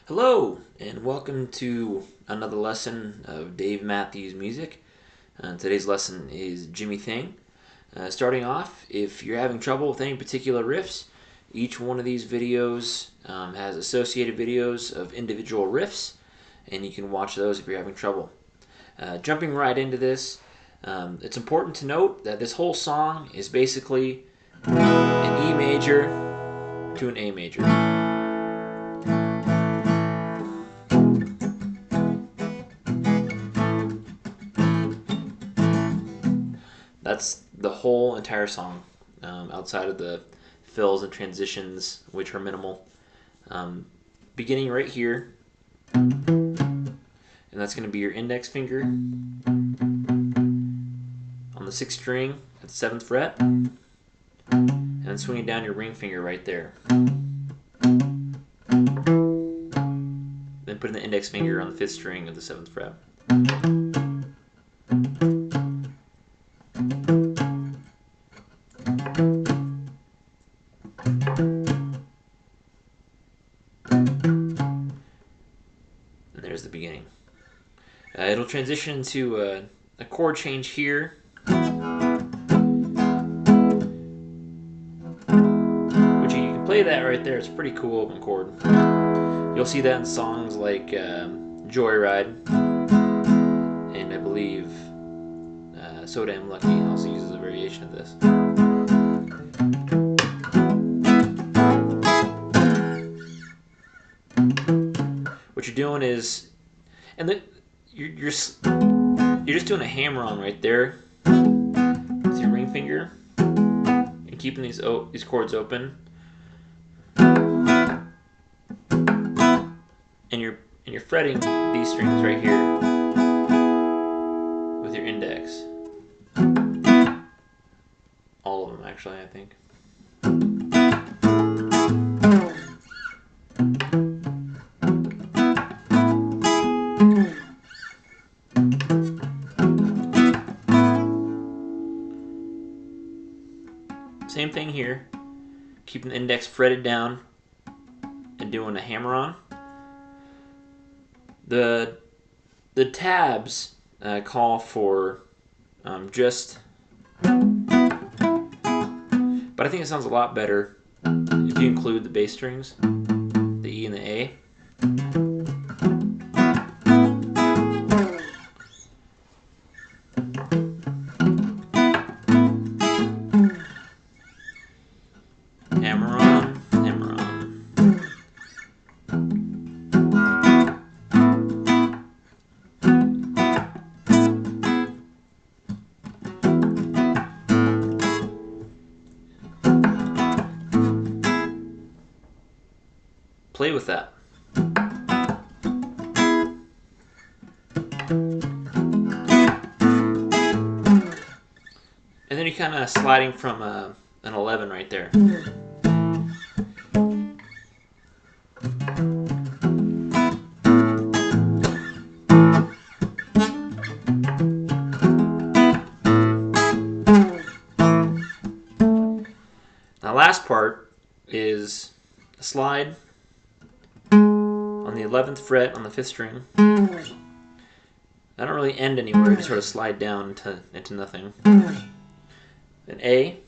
Hello, and welcome to another lesson of Dave Matthews Music. Today's lesson is Jimi Thing. Starting off, if you're having trouble with any particular riffs, each one of these videos has associated videos of individual riffs, and you can watch those if you're having trouble. Jumping right into this, it's important to note that this whole song is basically an E major to an A major. That's the whole entire song, outside of the fills and transitions, which are minimal. Beginning right here, and that's going to be your index finger on the 6th string at the 7th fret, and then swinging down your ring finger right there. Then putting the index finger on the 5th string of the 7th fret. And there's the beginning. It'll transition into a chord change here, which you can play that right there. It's a pretty cool open chord. You'll see that in songs like Joyride, and I believe So Damn Lucky also uses a variation of this. What you're doing is, you're just doing a hammer-on right there with your ring finger and keeping these chords open, and you're fretting these strings right here with your index. All of them, actually, I think. Same thing here, keeping the index fretted down and doing a hammer-on. The tabs call for just, but I think it sounds a lot better if you include the bass strings, the E and the A. Hammer on, hammer on. Play with that. And then you're kind of sliding from an 11 right there. Now, last part is a slide on the 11th fret on the 5th string. I don't really end anywhere, just sort of slide down into nothing. An A,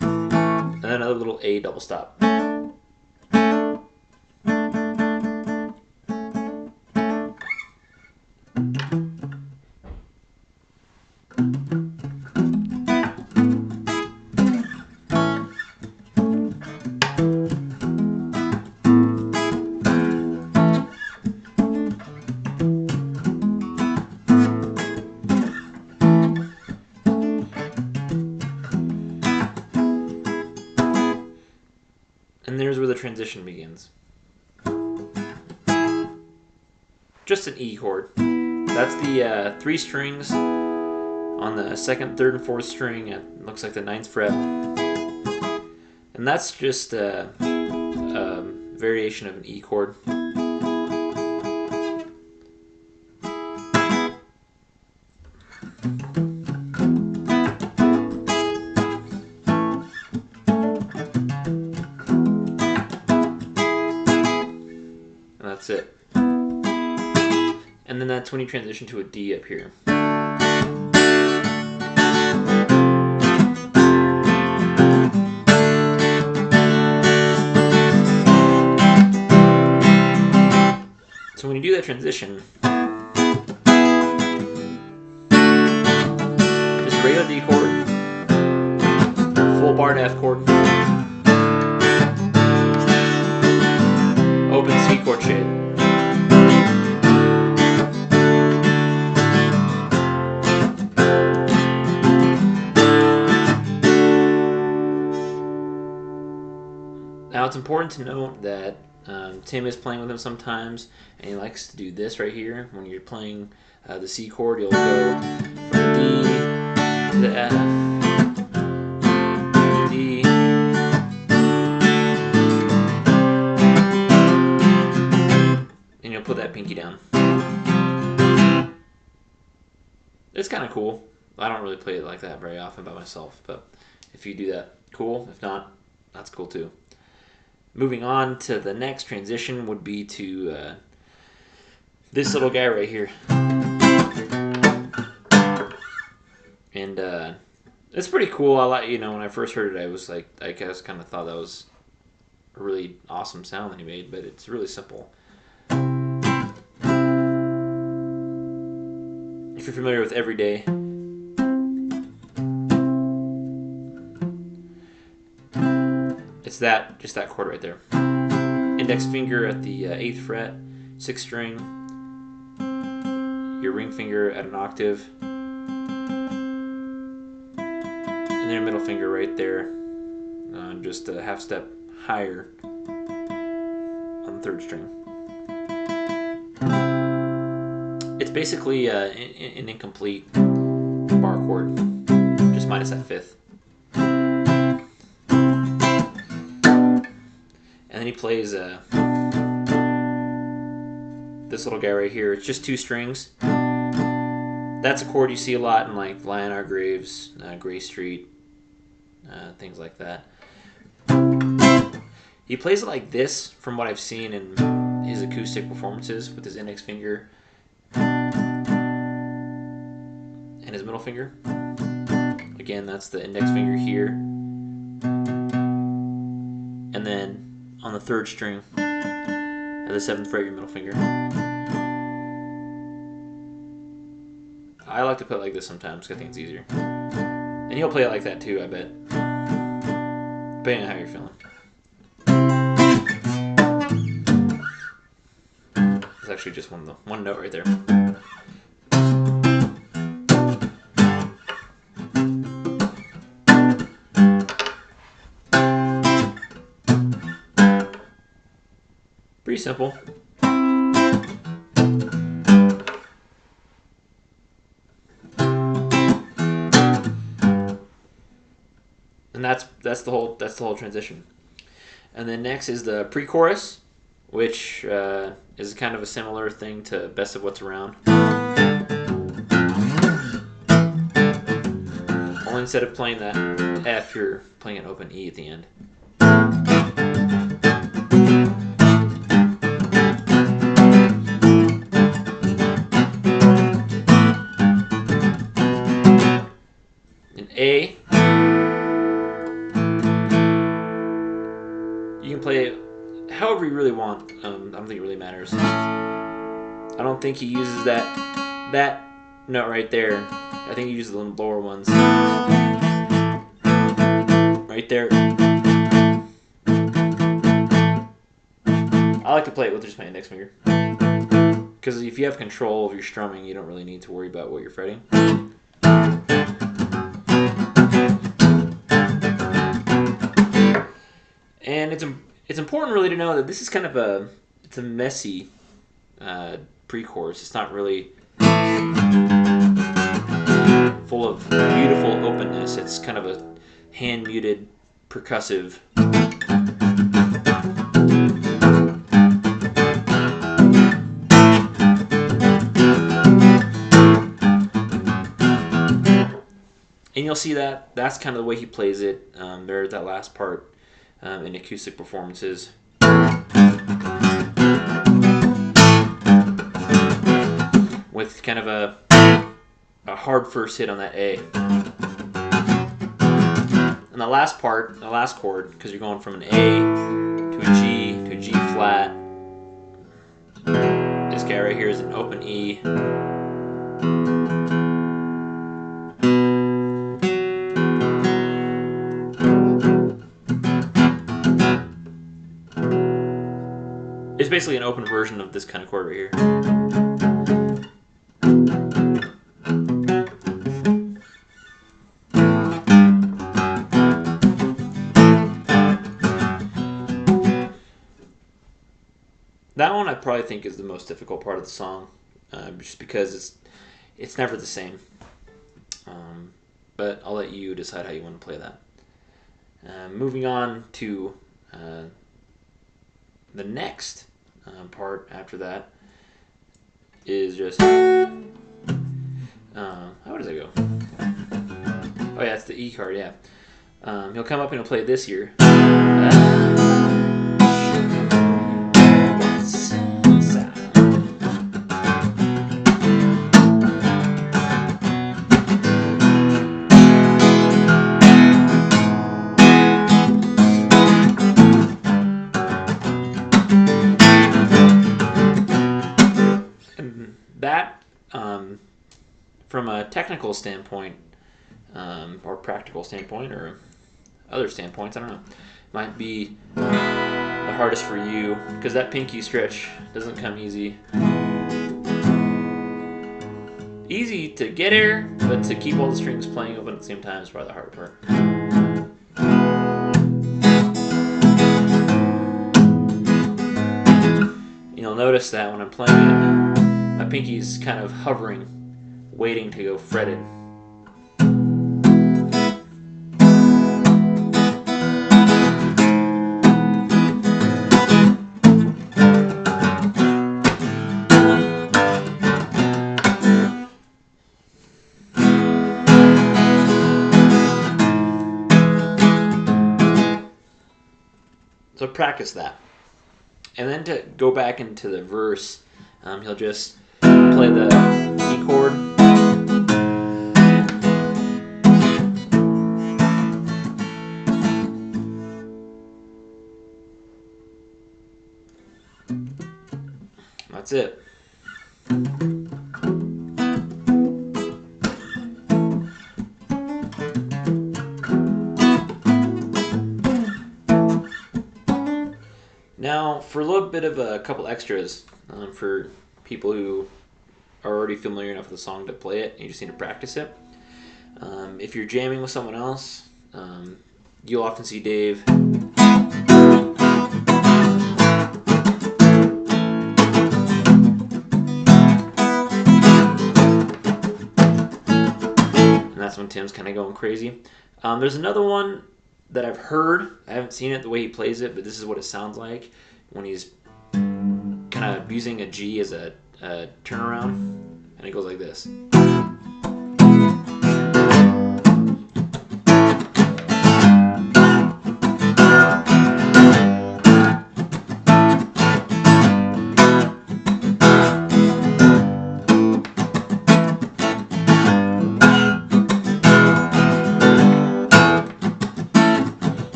and then another little A double stop. And there's where the transition begins. Just an E chord. That's the 3 strings on the 2nd, 3rd, and 4th string at, looks like, the 9th fret. And that's just a variation of an E chord. that's it. And then that's when you transition to a D up here. So when you do that transition, just regular D chord, full bar to F chord, open C chord shade. Now it's important to note that Tim is playing with him sometimes, and he likes to do this right here. When you're playing the C chord, you'll go from D to the F, D, and you'll put that pinky down. It's kind of cool. I don't really play it like that very often by myself, but if you do that, cool. If not, that's cool too. Moving on to the next transition would be to this little guy right here. And it's pretty cool. I like, when I first heard it, I was like, I guess kind of thought that was a really awesome sound that he made, but it's really simple. If you're familiar with Everyday, it's just that chord right there. Index finger at the 8th fret, 6th string, your ring finger at an octave, and then your middle finger right there, just a half step higher on the 3rd string. It's basically an incomplete bar chord, just minus that 5th. And then he plays this little guy right here. It's just 2 strings. That's a chord you see a lot in like Lion R. Graves, Gray Street, things like that. He plays it like this from what I've seen in his acoustic performances with his index finger and his middle finger. Again, that's the index finger here. And then on the 3rd string at the 7th fret, your middle finger. I like to play it like this sometimes because I think it's easier. And you'll play it like that too, I bet. Depending on how you're feeling. It's actually just one note right there. Pretty simple. And that's the whole transition. And then next is the pre-chorus, which is kind of a similar thing to Best of What's Around. Only instead of playing that F, you're playing an open E at the end. A, you can play it however you really want. I don't think it really matters. I don't think he uses that note right there. I think he uses the lower ones. Right there. I like to play it with just my index finger. Because if you have control of your strumming, you don't really need to worry about what you're fretting. And it's important really to know that this is kind of a messy pre-chorus. It's not really full of beautiful openness. It's kind of a hand-muted percussive. And you'll see that's kind of the way he plays it there at that last part in acoustic performances. with kind of a hard first hit on that A. And the last part, the last chord, because you're going from an A to a G flat. This guy right here is an open E. It's basically an open version of this kind of chord right here. That one I probably think is the most difficult part of the song, just because it's never the same. But I'll let you decide how you want to play that. Moving on to the next part after that is just how does it go? Oh yeah, it's the E card. Yeah, he'll come up and he'll play this here. That, from a technical standpoint, or practical standpoint, or other standpoints, I don't know, might be the hardest for you, because that pinky stretch doesn't come easy. Easy to get air, but to keep all the strings playing open at the same time is probably the hard part. You'll notice that when I'm playing it, my pinky's kind of hovering, waiting to go fretted. So practice that. And then to go back into the verse, he'll just play the E chord. That's it. Now, for a little bit of a couple extras for people who are already familiar enough with the song to play it, and you just need to practice it. If you're jamming with someone else, you'll often see Dave and that's when Tim's kind of going crazy. There's another one that I've heard. I haven't seen it the way he plays it, but this is what it sounds like when he's kind of using a G as a turnaround, and it goes like this.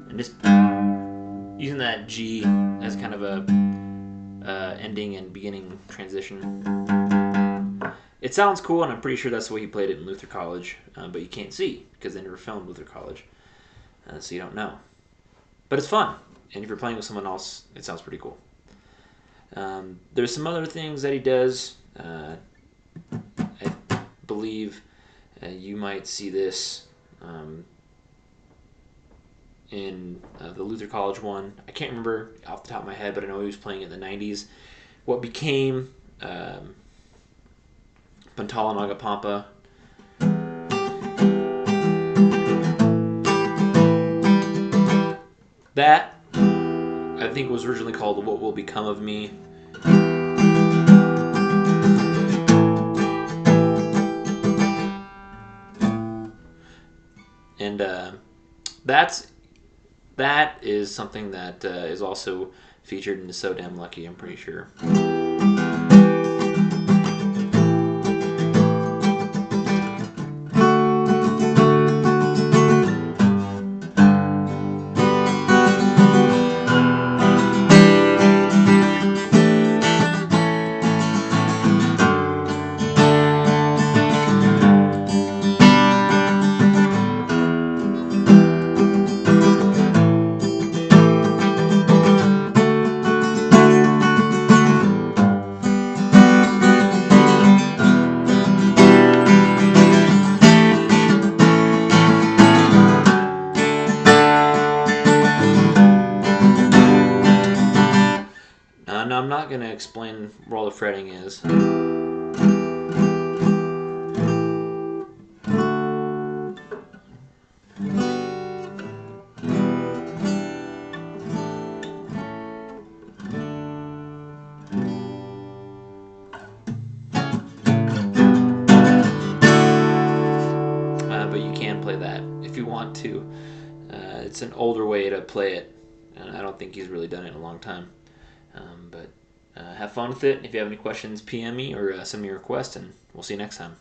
And just using that G as kind of a ending and beginning transition. It sounds cool, and I'm pretty sure that's the way he played it in Luther College, but you can't see because they never filmed Luther College, so you don't know. But it's fun, and if you're playing with someone else, it sounds pretty cool. There's some other things that he does. I believe you might see this in the Luther College one. I can't remember off the top of my head, but I know he was playing it in the 90s. What became Pantala Magapampa. That, I think, was originally called What Will Become of Me. And that is something that is also featured in the So Damn Lucky, I'm pretty sure. I'm not going to explain where all the fretting is. But you can play that if you want to. It's an older way to play it, and I don't think he's really done it in a long time. But have fun with it. If you have any questions, PM me or send me a request, and we'll see you next time.